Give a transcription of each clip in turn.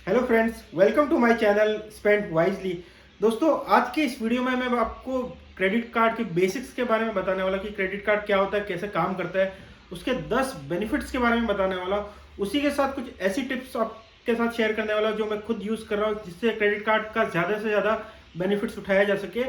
Hello friends, welcome to my channel spend wisely. दोस्तों, आज के इस वीडियो में मैं आपको क्रेडिट कार्ड के बेसिक्स के बारे में बताने वाला कि क्रेडिट कार्ड क्या होता है, कैसे काम करता है, उसके 10 बेनिफिट्स के बारे में बताने वाला। उसी के साथ कुछ ऐसी टिप्स आपके साथ शेयर करने वाला जो मैं खुद यूज़ कर रहा हूँ, जिससे क्रेडिट कार्ड का ज़्यादा से ज़्यादा बेनिफिट्स उठाया जा सके।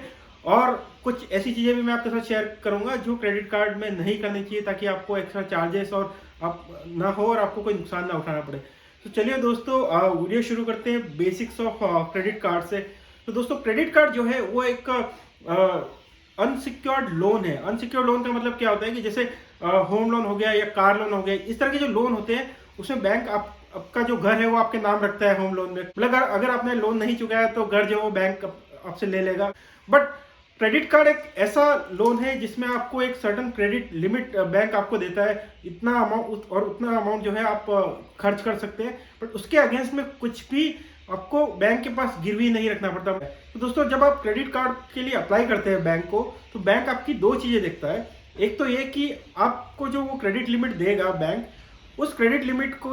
और कुछ ऐसी चीज़ें भी मैं आपके साथ शेयर करूँगा जो क्रेडिट कार्ड में नहीं करनी चाहिए, ताकि आपको एक्स्ट्रा चार्जेस और आप ना हो और आपको कोई नुकसान ना उठाना पड़े। तो चलिए दोस्तों, वीडियो शुरू करते हैं बेसिक्स ऑफ क्रेडिट कार्ड से। तो दोस्तों, क्रेडिट कार्ड जो है वो एक अनसिक्योर्ड लोन है। अनसिक्योर्ड लोन का मतलब क्या होता है कि जैसे होम लोन हो गया या कार लोन हो गया, इस तरह के जो लोन होते हैं उसमें बैंक आपका जो घर है वो आपके नाम रखता है होम लोन में। मतलब अगर आपने लोन नहीं चुकाया तो घर जो है वो बैंक आपसे ले लेगा। बट क्रेडिट कार्ड एक ऐसा लोन है जिसमें आपको एक सर्टन क्रेडिट लिमिट बैंक आपको देता है। इतना अमाउंट और उतना अमाउंट जो है आप खर्च कर सकते हैं, बट उसके अगेंस्ट में कुछ भी आपको बैंक के पास गिरवी नहीं रखना पड़ता। तो दोस्तों, जब आप क्रेडिट कार्ड के लिए अप्लाई करते हैं बैंक को, तो बैंक आपकी दो चीज़ें देखता है। एक तो ये कि आपको जो वो क्रेडिट लिमिट देगा बैंक, उस क्रेडिट लिमिट को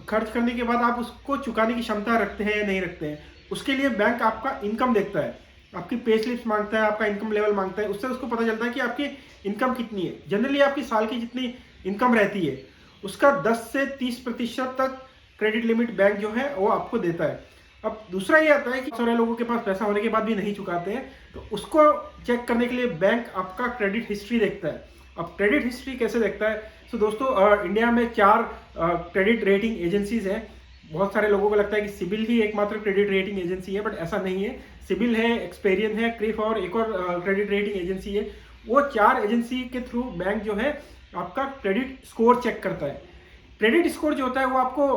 खर्च करने के बाद आप उसको चुकाने की क्षमता रखते हैं या नहीं रखते हैं। उसके लिए बैंक आपका इनकम देखता है, आपकी पे स्लिप्स मांगता है, आपका इनकम लेवल मांगता है। उससे उसको पता चलता है कि आपकी इनकम कितनी है। जनरली आपकी साल की जितनी इनकम रहती है उसका 10 से 30% तक क्रेडिट लिमिट बैंक जो है वो आपको देता है। अब दूसरा ये आता है कि सारे लोगों के पास पैसा होने के बाद भी नहीं चुकाते हैं, तो उसको चेक करने के लिए बैंक आपका क्रेडिट हिस्ट्री देखता है। अब क्रेडिट हिस्ट्री कैसे देखता है? तो दोस्तों, इंडिया में 4 क्रेडिट रेटिंग एजेंसीज हैं। बहुत सारे लोगों को लगता है कि सिबिल ही एकमात्र क्रेडिट रेटिंग एजेंसी है, बट ऐसा नहीं है। सिबिल है, एक्सपेरियन है, क्रिफ और एक और क्रेडिट रेटिंग एजेंसी है। वो 4 एजेंसी के थ्रू बैंक जो है आपका क्रेडिट स्कोर चेक करता है। क्रेडिट स्कोर जो होता है वो आपको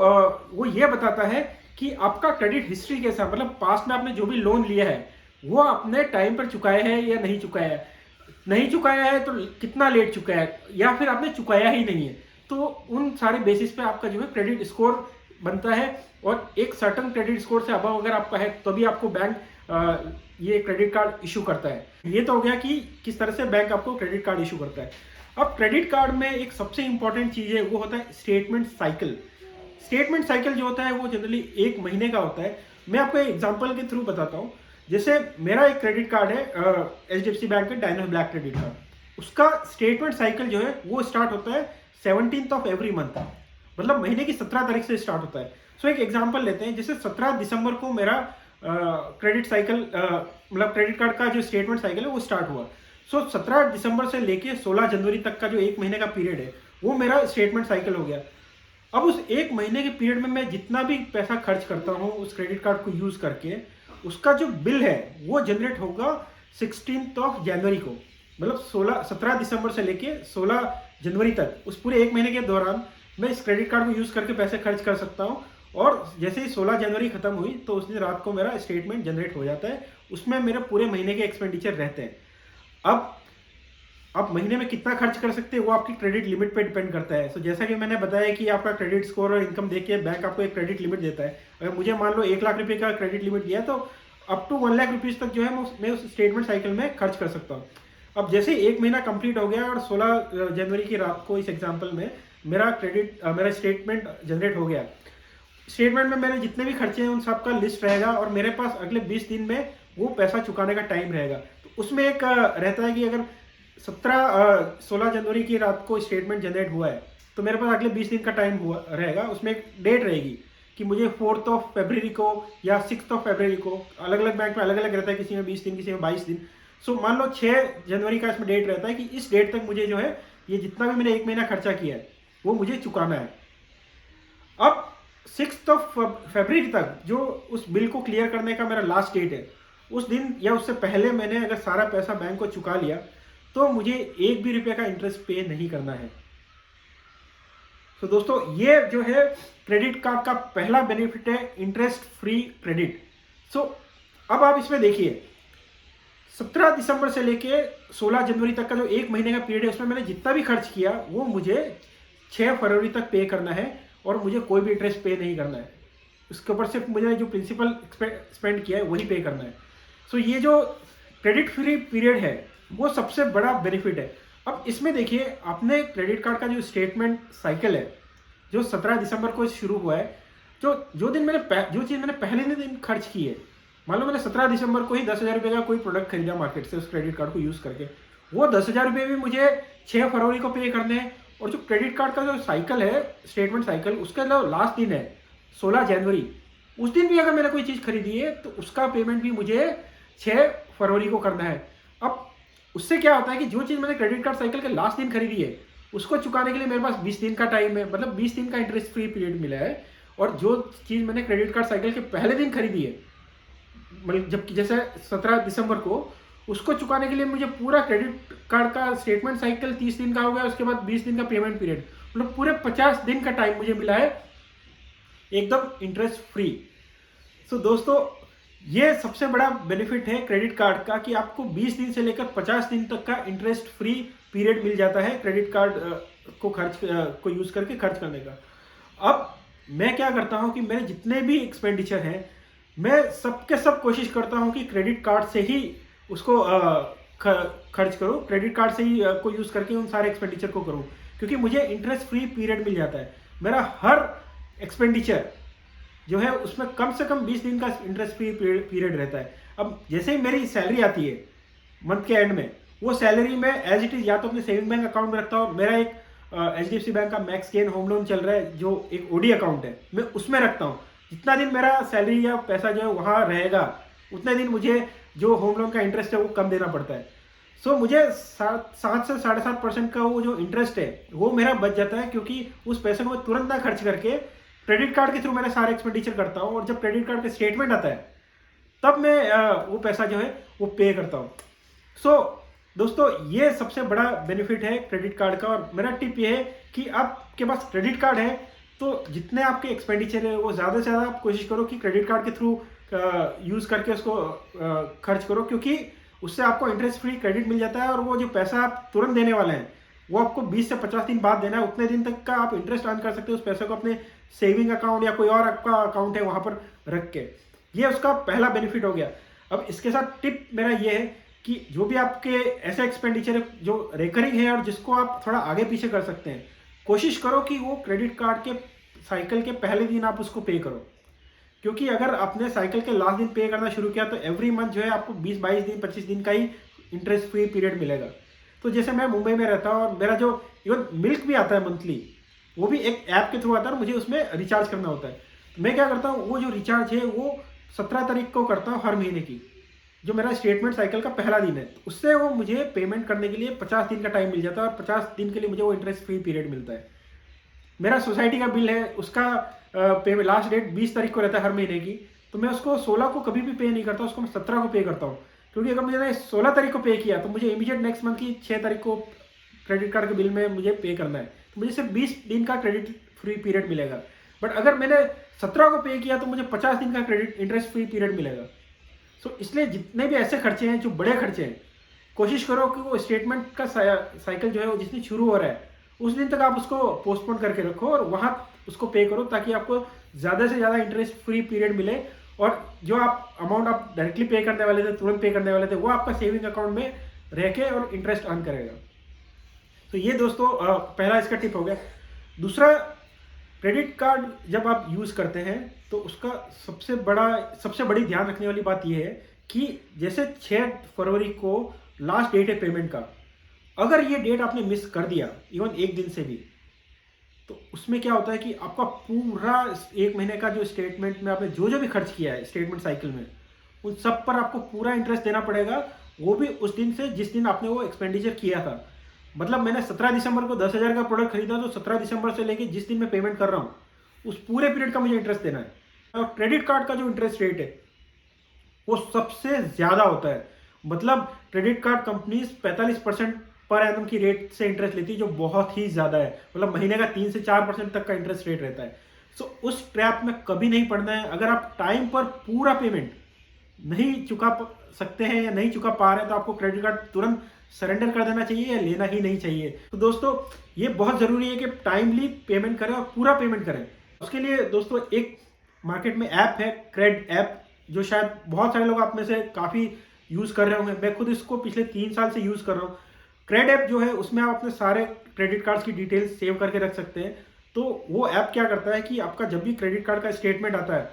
वो ये बताता है कि आपका क्रेडिट हिस्ट्री कैसा, मतलब पास्ट में आपने जो भी लोन लिया है वो आपने टाइम पर चुकाया है या नहीं चुकाया है। नहीं चुकाया है तो कितना लेट चुकाया है, या फिर आपने चुकाया ही नहीं है। तो उन सारे बेसिस पे आपका जो है क्रेडिट स्कोर बनता है। और एक सर्टन क्रेडिट स्कोर से अबव अगर आपका है तभी आपको बैंक ये क्रेडिट कार्ड इशू करता है। ये तो हो गया कि किस तरह से बैंक आपको क्रेडिट कार्ड इशू करता है। अब क्रेडिट कार्ड में एक सबसे इंपॉर्टेंट चीज है, वो होता है स्टेटमेंट साइकिल। स्टेटमेंट साइकिल जो होता है वो जनरली 1 महीने का होता है। मैं आपको एग्जाम्पल के थ्रू बताता हूँ। जैसे मेरा एक क्रेडिट कार्ड है HDFC बैंक का डायनो ब्लैक क्रेडिट कार्ड। उसका स्टेटमेंट साइकिल जो है वो स्टार्ट होता है 17th ऑफ एवरी मंथ, मतलब महीने की 17 तारीख से स्टार्ट होता है। सो एक एग्जांपल लेते हैं। जैसे 17 दिसंबर को मेरा क्रेडिट साइकिल मतलब क्रेडिट कार्ड का जो स्टेटमेंट साइकिल है वो स्टार्ट हुआ। सो 17 दिसंबर से लेके 16 जनवरी तक का जो 1 महीने का पीरियड है वो मेरा स्टेटमेंट साइकिल हो गया। अब उस 1 महीने के पीरियड में मैं जितना भी पैसा खर्च करता हूँ उस क्रेडिट कार्ड को यूज करके, उसका जो बिल है वो जनरेट होगा 16th ऑफ जनवरी को। मतलब 17 दिसंबर से लेके 16 जनवरी तक, उस पूरे 1 महीने के दौरान मैं इस क्रेडिट कार्ड को यूज करके पैसे खर्च कर सकता हूँ। और जैसे ही 16 जनवरी खत्म हुई तो उस दिन रात को मेरा स्टेटमेंट जनरेट हो जाता है। उसमें मेरे पूरे महीने के एक्सपेंडिचर रहते हैं। अब आप महीने में कितना खर्च कर सकते हैं वो आपकी क्रेडिट लिमिट पे डिपेंड करता है। सो जैसा कि मैंने बताया कि आपका क्रेडिट स्कोर और इनकम देख के बैंक आपको एक क्रेडिट लिमिट देता है। अगर मुझे मान लो 1 लाख रुपए का क्रेडिट लिमिट दिया तो अप टू 1 लाख रुपीज तक जो है मैं उस स्टेटमेंट साइकिल में खर्च कर सकता हूँ। अब जैसे 1 महीना कंप्लीट हो गया और 16 जनवरी की रात को इस एग्जाम्पल में मेरा स्टेटमेंट जनरेट हो गया। स्टेटमेंट में मैंने जितने भी खर्चे हैं उन सब का लिस्ट रहेगा और मेरे पास अगले 20 दिन में वो पैसा चुकाने का टाइम रहेगा। तो उसमें एक रहता है कि अगर 16 जनवरी की रात को स्टेटमेंट जनरेट हुआ है तो मेरे पास अगले 20 दिन का टाइम हुआ रहेगा। उसमें एक डेट रहेगी कि मुझे 4th ऑफ फरवरी को या 6th ऑफ फरवरी को, अलग अलग बैंक में अलग अलग रहता है, किसी में 20 दिन किसी में 22 दिन। सो मान लो 6 जनवरी का इसमें डेट रहता है कि इस डेट तक मुझे जो है ये जितना भी मैंने 1 महीना खर्चा किया है वो मुझे चुकाना है। अब 6th ऑफ फरवरी तक जो उस बिल को क्लियर करने का मेरा लास्ट डेट है, उस दिन या उससे पहले मैंने अगर सारा पैसा बैंक को चुका लिया तो मुझे 1 भी रुपये का इंटरेस्ट पे नहीं करना है। तो दोस्तों, ये जो है क्रेडिट कार्ड का पहला बेनिफिट है, इंटरेस्ट फ्री क्रेडिट। सो अब आप इसमें देखिए, 17 दिसंबर से लेके 16 जनवरी तक का जो 1 महीने का पीरियड है उसमें मैंने जितना भी खर्च किया वो मुझे 6 फरवरी तक पे करना है और मुझे कोई भी इंटरेस्ट पे नहीं करना है। उसके ऊपर सिर्फ मुझे जो प्रिंसिपल स्पेंड किया है वही पे करना है। सो ये जो क्रेडिट फ्री पीरियड है वो सबसे बड़ा बेनिफिट है। अब इसमें देखिए, आपने क्रेडिट कार्ड का जो स्टेटमेंट साइकिल है जो 17 दिसंबर को शुरू हुआ है, जो चीज़ मैंने पहले दिन खर्च की है, मान लो मैंने 17 दिसंबर को ही 10,000 रुपये का कोई प्रोडक्ट खरीदा मार्केट से उस क्रेडिट कार्ड को यूज़ करके, वो 10,000 रुपये भी मुझे 6 फरवरी को पे करने हैं। और जो क्रेडिट कार्ड का जो साइकिल है, स्टेटमेंट साइकिल, उसका जो लास्ट दिन है 16 जनवरी, उस दिन भी अगर मैंने कोई चीज़ खरीदी है तो उसका पेमेंट भी मुझे 6 फरवरी को करना है। अब उससे क्या होता है कि जो चीज़ मैंने क्रेडिट कार्ड साइकिल के लास्ट दिन खरीदी है उसको चुकाने के लिए मेरे पास 20 दिन का टाइम है, मतलब 20 दिन का इंटरेस्ट फ्री पीरियड मिला है। और जो चीज़ मैंने क्रेडिट कार्ड साइकिल के पहले दिन खरीदी है, मतलब जबकि जैसे 17 दिसंबर को, उसको चुकाने के लिए मुझे पूरा क्रेडिट कार्ड का स्टेटमेंट साइकिल 30 दिन का हो गया, उसके बाद 20 दिन का पेमेंट पीरियड, मतलब पूरे 50 दिन का टाइम मुझे मिला है एकदम इंटरेस्ट फ्री। सो दोस्तों, ये सबसे बड़ा बेनिफिट है क्रेडिट कार्ड का कि आपको 20 दिन से लेकर 50 दिन तक का इंटरेस्ट फ्री पीरियड मिल जाता है क्रेडिट कार्ड को यूज़ करके खर्च करने का। अब मैं क्या करता हूं कि मेरे जितने भी एक्सपेंडिचर हैं, मैं सबके सब कोशिश करता हूं कि क्रेडिट कार्ड से ही उसको खर्च करूं, क्रेडिट कार्ड से ही को यूज़ करके उन सारे एक्सपेंडिचर को करूं, क्योंकि मुझे इंटरेस्ट फ्री पीरियड मिल जाता है। मेरा हर एक्सपेंडिचर जो है उसमें कम से कम 20 दिन का इंटरेस्ट फ्री पीरियड रहता है। अब जैसे ही मेरी सैलरी आती है मंथ के एंड में, वो सैलरी मैं एज इट इज़ या तो अपने सेविंग बैंक अकाउंट में रखता हूँ। मेरा एक HDFC बैंक का मैक्स गेन होम लोन चल रहा है जो एक OD अकाउंट है, मैं उसमें रखता हूँ। जितना दिन मेरा सैलरी या पैसा जो है वहाँ रहेगा, उतने दिन मुझे जो होम लोन का इंटरेस्ट है वो कम देना पड़ता है। सो मुझे 7 से 7.5% का वो जो इंटरेस्ट है वो मेरा बच जाता है, क्योंकि उस पैसे को मैं तुरंत ना खर्च करके क्रेडिट कार्ड के थ्रू मैंने सारे एक्सपेंडिचर करता हूँ। और जब क्रेडिट कार्ड का स्टेटमेंट आता है तब मैं वो पैसा जो है वो पे करता हूँ। सो दोस्तों, ये सबसे बड़ा बेनिफिट है क्रेडिट कार्ड का। और मेरा टिप ये है कि आपके पास क्रेडिट कार्ड है तो जितने आपके एक्सपेंडिचर है वो ज़्यादा से ज़्यादा आप कोशिश करो कि क्रेडिट कार्ड के थ्रू यूज़ करके उसको खर्च करो, क्योंकि उससे आपको इंटरेस्ट फ्री क्रेडिट मिल जाता है। और वो जो पैसा आप तुरंत देने वाले हैं वो आपको 20 से 50 दिन बाद देना है। उतने दिन तक का आप इंटरेस्ट अर्न कर सकते हो उस पैसे को अपने सेविंग अकाउंट या कोई और आपका अकाउंट है वहाँ पर रख के। ये उसका पहला बेनिफिट हो गया। अब इसके साथ टिप मेरा ये है कि जो भी आपके ऐसे एक्सपेंडिचर है जो रेकरिंग है और जिसको आप थोड़ा आगे पीछे कर सकते हैं, कोशिश करो कि वो क्रेडिट कार्ड के साइकिल के पहले दिन आप उसको पे करो। क्योंकि अगर आपने साइकिल के लास्ट दिन पे करना शुरू किया तो एवरी मंथ जो है आपको 20-22 दिन 25 दिन का ही इंटरेस्ट फ्री पीरियड मिलेगा। तो जैसे मैं मुंबई में रहता हूँ और मेरा जो इवन मिल्क भी आता है मंथली, वो भी एक ऐप के थ्रू आता है और मुझे उसमें रिचार्ज करना होता है। तो मैं क्या करता हूँ, वो जो रिचार्ज है वो 17 तारीख को करता हूँ हर महीने की, जो मेरा स्टेटमेंट साइकिल का पहला दिन है। तो उससे वो मुझे पेमेंट करने के लिए 50 दिन का टाइम मिल जाता है और 50 दिन के लिए मुझे वो इंटरेस्ट फ्री पीरियड मिलता है। मेरा सोसाइटी का बिल है, उसका पेमेंट लास्ट डेट 20 तारीख को रहता है हर महीने की, तो मैं उसको 16 को कभी भी पे नहीं करता, उसको मैं 17 को पे करता हूँ। क्योंकि अगर मैंने 16 तारीख को पे किया तो मुझे इमीडिएट नेक्स्ट मंथ की 6 तारीख को क्रेडिट कार्ड के बिल में मुझे पे करना है, तो मुझे सिर्फ 20 दिन का क्रेडिट फ्री पीरियड मिलेगा। बट अगर मैंने 17 को पे किया तो मुझे 50 दिन का क्रेडिट इंटरेस्ट फ्री पीरियड मिलेगा। सो इसलिए जितने भी ऐसे खर्चे हैं जो बड़े खर्चे हैं, कोशिश करो कि वो स्टेटमेंट का साइकिल जो है वो जिस दिन शुरू हो रहा है उस दिन तक आप उसको पोस्टपोन करके रखो और वहाँ उसको पे करो, ताकि आपको ज़्यादा से ज़्यादा इंटरेस्ट फ्री पीरियड मिले। और जो आप अमाउंट आप डायरेक्टली पे करने वाले थे, तुरंत पे करने वाले थे, वो आपका सेविंग अकाउंट में रह के और इंटरेस्ट अर्न करेगा। तो ये दोस्तों पहला इसका टिप हो गया। दूसरा, क्रेडिट कार्ड जब आप यूज़ करते हैं तो उसका सबसे बड़ी ध्यान रखने वाली बात यह है कि जैसे 6 फरवरी को लास्ट डेट है पेमेंट का, अगर ये डेट आपने मिस कर दिया इवन एक दिन से भी, तो उसमें क्या होता है कि आपका पूरा 1 महीने का जो स्टेटमेंट में आपने जो भी खर्च किया है स्टेटमेंट साइकिल में, उन सब पर आपको पूरा इंटरेस्ट देना पड़ेगा, वो भी उस दिन से जिस दिन आपने वो एक्सपेंडिचर किया था। मतलब मैंने 17 दिसंबर को 10,000 का प्रोडक्ट खरीदा, तो 17 दिसंबर से लेके जिस दिन मैं पेमेंट कर रहा हूँ उस पूरे पीरियड का मुझे इंटरेस्ट देना है। और क्रेडिट कार्ड का जो इंटरेस्ट रेट है वो सबसे ज़्यादा होता है। मतलब credit card companies 45% per annum की रेट से इंटरेस्ट लेती है, जो बहुत ही ज़्यादा है। मतलब महीने का 3 से 4% तक का इंटरेस्ट रेट रहता है। सो उस ट्रैप में कभी नहीं पड़ना है। अगर आप टाइम पर पूरा पेमेंट नहीं चुका सकते हैं या नहीं चुका पा रहे हैं तो आपको क्रेडिट कार्ड तुरंत सरेंडर कर देना चाहिए या लेना ही नहीं चाहिए। तो दोस्तों, ये बहुत ज़रूरी है कि टाइमली पेमेंट करें और पूरा पेमेंट करें। उसके लिए दोस्तों एक मार्केट में ऐप है, क्रेड ऐप, जो शायद बहुत सारे लोग आप में से काफ़ी यूज़ कर रहे होंगे। मैं खुद इसको पिछले 3 साल से यूज़ कर रहा हूँ। क्रेड ऐप जो है उसमें आप अपने सारे क्रेडिट कार्ड्स की डिटेल्स सेव करके रख सकते हैं। तो वो ऐप क्या करता है कि आपका जब भी क्रेडिट कार्ड का स्टेटमेंट आता है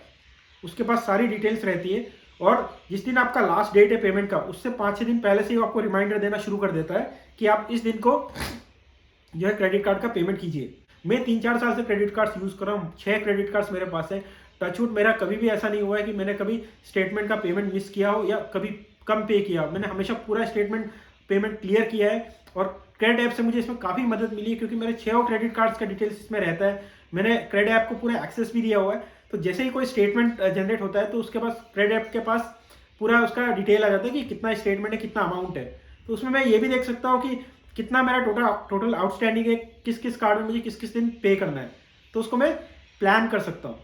उसके पास सारी डिटेल्स रहती है, और जिस दिन आपका लास्ट डेट है पेमेंट का उससे 5-6 दिन पहले से ही आपको रिमाइंडर देना शुरू कर देता है कि आप इस दिन को जो है क्रेडिट कार्ड का पेमेंट कीजिए। मैं 3-4 साल से क्रेडिट कार्ड्स यूज़ कर रहा हूँ, 6 क्रेडिट कार्ड्स मेरे पास है। टचवुड मेरा कभी भी ऐसा नहीं हुआ है कि मैंने कभी स्टेटमेंट का पेमेंट मिस किया हो या कभी कम पे किया हो। मैंने हमेशा पूरा स्टेटमेंट पेमेंट क्लियर किया है, और क्रेडिट ऐप से मुझे इसमें काफ़ी मदद मिली है क्योंकि मेरे 6 क्रेडिट कार्ड्स का डिटेल्स इसमें रहता है। मैंने क्रेडिट ऐप को पूरा एक्सेस भी दिया हुआ है, तो जैसे ही कोई स्टेटमेंट जनरेट होता है तो उसके पास क्रेडिट ऐप के पास पूरा उसका डिटेल आ जाता है कि कितना स्टेटमेंट है, कितना अमाउंट है। तो उसमें मैं ये भी देख सकता हूँ कि कितना मेरा टोटल आउटस्टैंडिंग है, किस किस कार्ड में मुझे किस किस दिन पे करना है, तो उसको मैं प्लान कर सकता हूँ।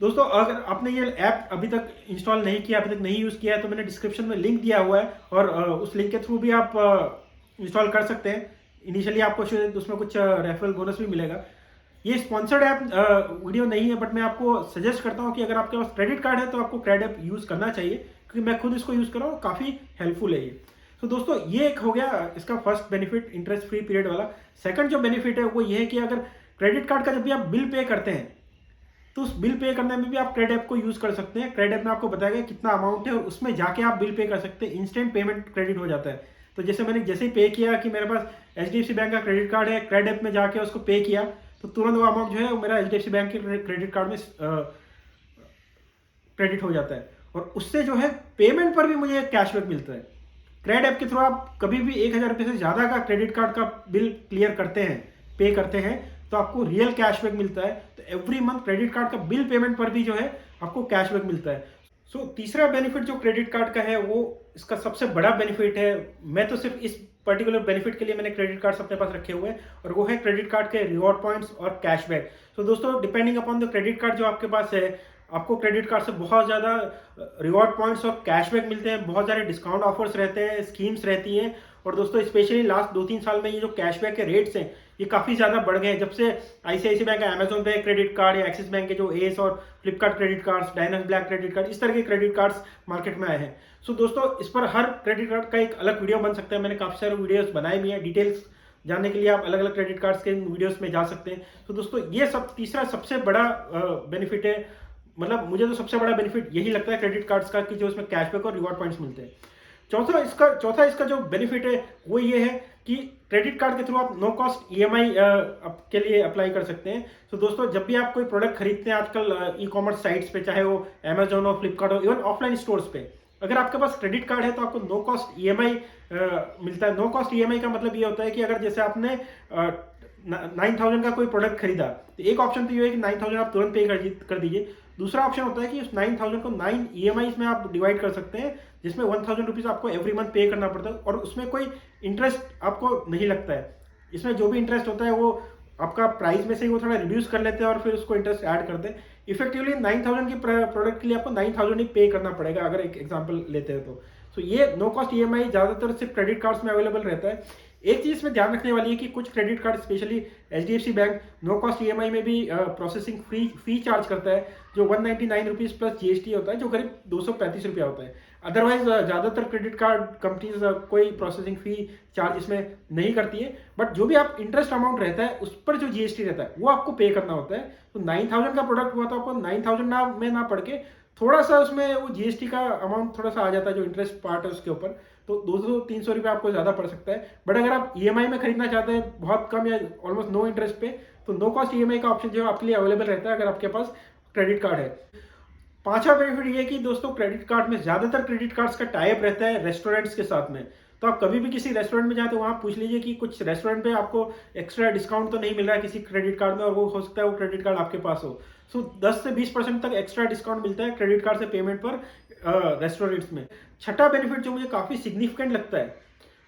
दोस्तों, अगर आपने ये ऐप अभी तक इंस्टॉल नहीं किया, अभी तक नहीं यूज़ किया है, तो मैंने डिस्क्रिप्शन में लिंक दिया हुआ है, और उस लिंक के थ्रू भी आप इंस्टॉल कर सकते हैं। इनिशियली आपको उसमें कुछ रेफरल बोनस भी मिलेगा। ये स्पॉन्सर्ड ऐप वीडियो नहीं है, बट मैं आपको सजेस्ट करता हूँ कि अगर आपके पास क्रेडिट कार्ड है तो आपको क्रेडिट ऐप यूज़ करना चाहिए, क्योंकि मैं खुद इसको यूज़ कर रहा हूँ, काफ़ी हेल्पफुल है ये। तो दोस्तों, ये एक हो गया इसका first benefit, interest free period वाला। सेकंड जो बेनिफिट है वो ये है कि अगर क्रेडिट कार्ड का जब भी आप बिल पे करते हैं तो उस बिल पे करने में भी आप क्रेडिट ऐप को यूज़ कर सकते हैं। क्रेडिट ऐप में आपको बताया गया कितना अमाउंट है और उसमें जाके आप बिल पे कर सकते हैं, इंस्टेंट पेमेंट क्रेडिट हो जाता है। तो जैसे मैंने जैसे ही पे किया कि मेरे पास HDFC बैंक का क्रेडिट कार्ड है, क्रेडिट ऐप में जाके उसको पे किया तो तुरंत वो अमाउंट जो है वो मेरा HDFC बैंक के क्रेडिट कार्ड में क्रेडिट हो जाता है, और उससे जो है पेमेंट पर भी मुझे कैशबैक मिलता है। क्रेडिट ऐप के थ्रू आप कभी भी 1000 रुपये से ज़्यादा का क्रेडिट कार्ड का बिल क्लियर करते हैं, पे करते हैं, तो आपको रियल कैशबैक मिलता है। तो एवरी मंथ क्रेडिट कार्ड का बिल पेमेंट पर भी जो है आपको कैशबैक मिलता है। सो तीसरा बेनिफिट जो क्रेडिट कार्ड का है वो इसका सबसे बड़ा बेनिफिट है। मैं तो सिर्फ इस पर्टिकुलर बेनिफिट के लिए मैंने क्रेडिट कार्ड्स अपने पास रखे हुए हैं, और वो है क्रेडिट कार्ड के रिवॉर्ड पॉइंट्स और कैशबैक। तो दोस्तों, depending upon the credit card जो आपके पास है, आपको क्रेडिट कार्ड से बहुत ज़्यादा रिवॉर्ड पॉइंट्स और कैशबैक मिलते हैं, बहुत सारे डिस्काउंट ऑफर्स रहते हैं, स्कीम्स रहती हैं। और दोस्तों, स्पेशली लास्ट 2-3 साल में ये जो कैशबैक के रेट्स हैं ये काफ़ी ज़्यादा बढ़ गए हैं। जब से ICICI बैंक का अमेजोन पे क्रेडिट कार्ड या एक्सिस बैंक के जो एस और Flipkart credit cards, dynamic black credit card, इस तरह के क्रेडिट कार्ड्स मार्केट में आए हैं। सो दोस्तों, इस पर हर क्रेडिट कार्ड का एक अलग वीडियो बन सकता है। मैंने काफ़ी सारे वीडियोस बनाए भी हैं। डिटेल्स जानने के लिए आप अलग अलग क्रेडिट कार्ड्स के वीडियोस में जा सकते हैं। तो दोस्तों, ये सब तीसरा सबसे बड़ा बेनिफिट है। मतलब मुझे तो सबसे बड़ा बेनिफिट यही लगता है क्रेडिट कार्ड्स का, कि जो इसमें कैशबैक और रिवॉर्ड पॉइंट्स मिलते हैं। चौथा इसका जो बेनिफिट है वो ये है कि क्रेडिट कार्ड के थ्रू आप नो कॉस्ट EMI के लिए अप्लाई कर सकते हैं। तो दोस्तों, जब भी आप कोई प्रोडक्ट खरीदते हैं आजकल ई-कॉमर्स साइट्स पे, चाहे वो अमेजोन हो, फ्लिपकार्ट हो, इवन ऑफलाइन स्टोर्स पे, अगर आपके पास क्रेडिट कार्ड है तो आपको नो कॉस्ट EMI मिलता है। नो कॉस्ट EMI का मतलब ये होता है कि अगर जैसे आपने 9000 का कोई प्रोडक्ट खरीदा, तो एक ऑप्शन तो ये है कि 9000 आप तुरंत पे कर दीजिए। दूसरा ऑप्शन होता है कि उस 9000 को 9 EMIs में आप डिवाइड कर सकते हैं, जिसमें 1000 रुपीज़ आपको एवरी मंथ पे करना पड़ता है, और उसमें कोई इंटरेस्ट आपको नहीं लगता है। इसमें जो भी इंटरेस्ट होता है वो आपका प्राइस में से ही वो थोड़ा रिड्यूस कर लेते हैं और फिर उसको इंटरेस्ट ऐड करते हैं। इफेक्टिवली 9000 की प्रोडक्ट के लिए आपको 9000 ही पे करना पड़ेगा, अगर एक एग्जाम्पल लेते हैं तो। सो ये नो कॉस्ट EMI ज़्यादातर सिर्फ क्रेडिट कार्ड्स में अवेलेबल रहता है। एक चीज़ इसमें ध्यान रखने वाली है कि कुछ credit card, specially HDFC bank, no cost EMI में भी प्रोसेसिंग फी चार्ज करता है, जो 199 रुपीज़ प्लस GST होता है, जो करीब 235 रुपया होता है। अदरवाइज ज़्यादातर क्रेडिट कार्ड कंपनीज कोई प्रोसेसिंग फी चार्ज इसमें नहीं करती है, बट जो भी आप इंटरेस्ट अमाउंट रहता है उस पर जो GST रहता है वो आपको पे करना होता है। तो 9000 का प्रोडक्ट हुआ तो आपको 9000 में ना पड़ के थोड़ा सा उसमें वो GST का अमाउंट थोड़ा सा आ जाता है, जो इंटरेस्ट पार्ट है उसके ऊपर, तो 200-300 रुपये आपको ज़्यादा पड़ सकता है। बट अगर आप EMI में खरीदना चाहते हैं बहुत कम या ऑलमोस्ट नो इंटरेस्ट पे, तो नो कॉस्ट EMI का ऑप्शन जो है आपके लिए अवेलेबल रहता है अगर आपके पास क्रेडिट कार्ड है। पांचवा बेनिफिट ये है कि दोस्तों, क्रेडिट कार्ड में ज़्यादातर क्रेडिट कार्ड्स का टाई अप रहता है रेस्टोरेंट्स के साथ में। तो आप कभी भी किसी रेस्टोरेंट में जाए तो वहाँ पूछ लीजिए कि कुछ रेस्टोरेंट पे आपको एक्स्ट्रा डिस्काउंट तो नहीं मिल रहा है किसी क्रेडिट कार्ड में, और वो हो सकता है वो क्रेडिट कार्ड आपके पास हो। सो 10 से 20% तक एक्स्ट्रा डिस्काउंट मिलता है क्रेडिट कार्ड से पेमेंट पर रेस्टोरेंट्स में। छठा बेनिफिट जो मुझे काफ़ी सिग्निफिकेंट लगता है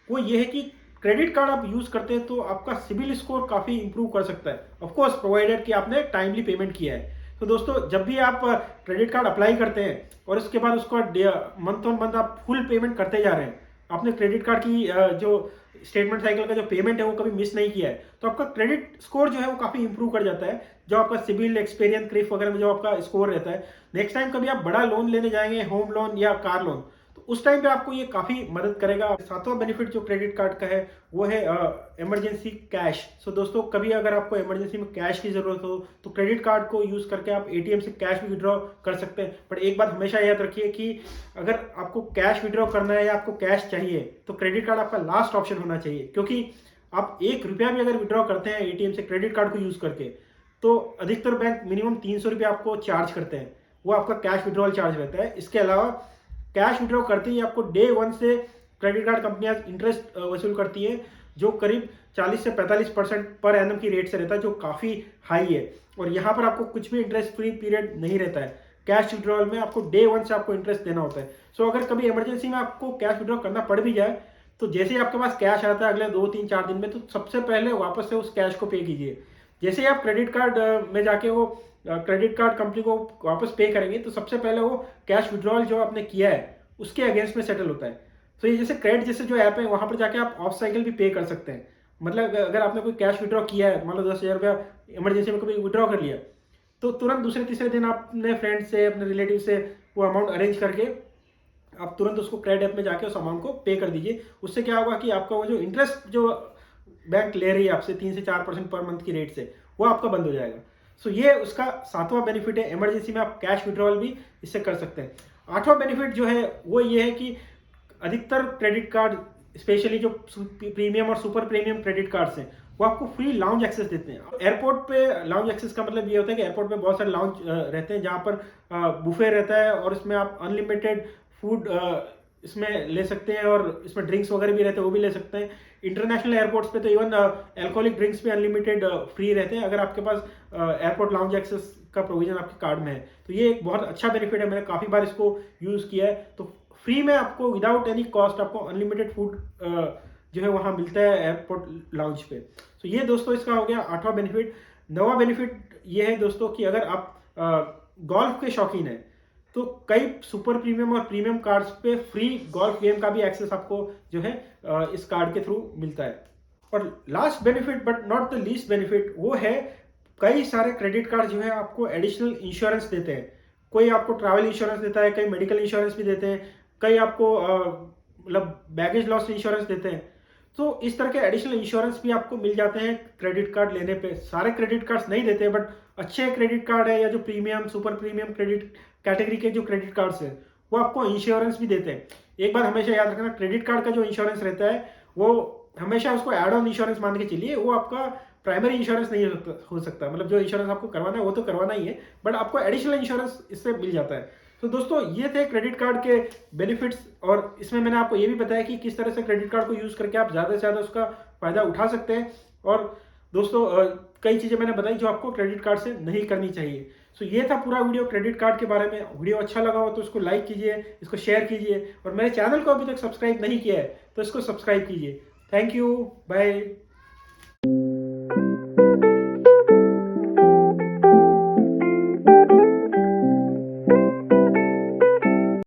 वो ये है कि क्रेडिट कार्ड आप यूज़ करते हैं तो आपका सिबिल स्कोर काफ़ी इंप्रूव कर सकता है, ऑफकोर्स प्रोवाइडेड कि आपने टाइमली पेमेंट किया है। तो दोस्तों, जब भी आप क्रेडिट कार्ड अप्लाई करते हैं और उसके बाद उसको मंथ ऑन मंथ आप फुल पेमेंट करते जा रहे हैं, आपने क्रेडिट कार्ड की जो स्टेटमेंट साइकिल का जो पेमेंट है वो कभी मिस नहीं किया है, तो आपका क्रेडिट स्कोर जो है वो काफ़ी इंप्रूव कर जाता है। जो आपका सिबिल, एक्सपीरियंस, क्रिफ वगैरह में जो आपका स्कोर रहता है, नेक्स्ट टाइम कभी आप बड़ा लोन लेने जाएंगे, होम लोन या कार लोन, तो उस टाइम पे आपको ये काफ़ी मदद करेगा। सातवां बेनिफिट जो क्रेडिट कार्ड का है वो है इमरजेंसी कैश। सो दोस्तों, कभी अगर आपको इमरजेंसी में कैश की ज़रूरत हो तो क्रेडिट कार्ड को यूज़ करके आप एटीएम से कैश भी विड्रॉ कर सकते हैं। बट एक बात हमेशा याद रखिए कि अगर आपको कैश विड्रॉ करना है या आपको कैश चाहिए तो क्रेडिट कार्ड आपका लास्ट ऑप्शन होना चाहिए, क्योंकि आप 1 रुपया भी अगर विड्रॉ करते हैं एटीएम से क्रेडिट कार्ड को यूज़ करके तो अधिकतर बैंक मिनिमम 300 रुपये आपको चार्ज करते हैं, वो आपका कैश विड्रॉल चार्ज रहता है। इसके अलावा कैश विड्रॉ करते ही आपको डे 1 से क्रेडिट कार्ड कंपनियां इंटरेस्ट वसूल करती है, जो करीब 40 से 45% पर एनम की रेट से रहता है, जो काफ़ी हाई है। और यहाँ पर आपको कुछ भी इंटरेस्ट फ्री पीरियड नहीं रहता है। कैश विड्रॉल में आपको डे 1 से आपको इंटरेस्ट देना होता है। सो अगर कभी इमरजेंसी में आपको कैश विड्रॉ करना पड़ भी जाए तो जैसे ही आपके पास कैश आता है अगले 2-3-4 दिन में, तो सबसे पहले वापस से उस कैश को पे कीजिए। जैसे ही आप क्रेडिट कार्ड में जाके वो क्रेडिट कार्ड कंपनी को वापस पे करेंगे तो सबसे पहले वो कैश विड्रॉल जो आपने किया है उसके अगेंस्ट में सेटल होता है। तो ये जैसे क्रेडिट जैसे जो ऐप है वहाँ पर जाके आप ऑफ साइकिल भी पे कर सकते हैं। मतलब अगर आपने कोई कैश विड्रॉ किया है, मान लो 10,000 रुपया इमरजेंसी में कभी विड्रॉ कर लिया, तो तुरंत दूसरे तीसरे दिन आपने फ्रेंड से अपने रिलेटिव से वो अमाउंट अरेंज करके आप तुरंत उसको क्रेडिट ऐप में जाके उस अमाउंट को पे कर दीजिए। उससे क्या होगा कि आपका वो जो इंटरेस्ट जो बैंक ले रही है आपसे 3 से 4% पर मंथ की रेट से, वो आपका बंद हो जाएगा। सो ये उसका सातवां बेनिफिट है। इमरजेंसी में आप कैश विड्रॉल भी इससे कर सकते हैं। आठवां बेनिफिट जो है वो ये है कि अधिकतर क्रेडिट कार्ड, स्पेशली जो प्रीमियम और सुपर प्रीमियम क्रेडिट कार्ड्स हैं, वो आपको फ्री लाउंज एक्सेस देते हैं। एयरपोर्ट पे लाउंज एक्सेस का मतलब ये होता है कि एयरपोर्ट पे बहुत सारे लाउंज रहते हैं जहाँ पर बुफे रहता है और इसमें आप अनलिमिटेड फूड इसमें ले सकते हैं और इसमें ड्रिंक्स वगैरह भी रहते हैं, वो भी ले सकते हैं। इंटरनेशनल एयरपोर्ट्स पे तो इवन अल्कोहलिक ड्रिंक्स भी अनलिमिटेड फ्री रहते हैं अगर आपके पास एयरपोर्ट लाउंज एक्सेस का प्रोविजन आपके कार्ड में है। तो ये एक बहुत अच्छा बेनिफिट है, मैंने काफ़ी बार इसको यूज़ किया है। तो फ्री में आपको विदाउट एनी कॉस्ट आपको अनलिमिटेड फूड जो है वहाँ मिलता है एयरपोर्ट लाउंज पे। तो ये दोस्तों इसका हो गया आठवां बेनिफिट। नौवां बेनिफिट ये है दोस्तों कि अगर आप गोल्फ के शौकीन हैं तो कई सुपर प्रीमियम और प्रीमियम कार्ड्स पे फ्री गोल्फ गेम का भी एक्सेस आपको जो है इस कार्ड के थ्रू मिलता है। और last benefit but not the least benefit वो है कई सारे क्रेडिट कार्ड जो है आपको एडिशनल इंश्योरेंस देते हैं। कोई आपको ट्रैवल इंश्योरेंस देता है, कई मेडिकल इंश्योरेंस भी देते हैं, कई आपको मतलब बैगेज लॉस इंश्योरेंस देते हैं। तो इस तरह के एडिशनल इंश्योरेंस भी आपको मिल जाते हैं क्रेडिट कार्ड लेने पे। सारे क्रेडिट कार्ड्स नहीं देते, बट अच्छे क्रेडिट कार्ड है या जो premium super premium credit category के जो क्रेडिट कार्ड्स हैं वो आपको इंश्योरेंस भी देते हैं। एक बात हमेशा याद रखना, क्रेडिट कार्ड का जो इंश्योरेंस रहता है वो हमेशा उसको एड ऑन इंश्योरेंस मान के चलिए, वो आपका प्राइमरी इंश्योरेंस नहीं हो सकता। मतलब जो इंश्योरेंस आपको करवाना है वो तो करवाना ही है, बट आपको एडिशनल इंश्योरेंस इससे मिल जाता है। तो दोस्तों ये थे क्रेडिट कार्ड के बेनिफिट्स, और इसमें मैंने आपको ये भी बताया कि किस तरह से क्रेडिट कार्ड को यूज़ करके आप ज़्यादा से ज़्यादा उसका फ़ायदा उठा सकते हैं। और दोस्तों कई चीज़ें मैंने बताई जो आपको क्रेडिट कार्ड से नहीं करनी चाहिए। सो ये था पूरा वीडियो क्रेडिट कार्ड के बारे में। वीडियो अच्छा लगा हो तो इसको लाइक कीजिए, इसको शेयर कीजिए, और मेरे चैनल को अभी तक सब्सक्राइब नहीं किया है तो इसको सब्सक्राइब कीजिए। Thank you, bye.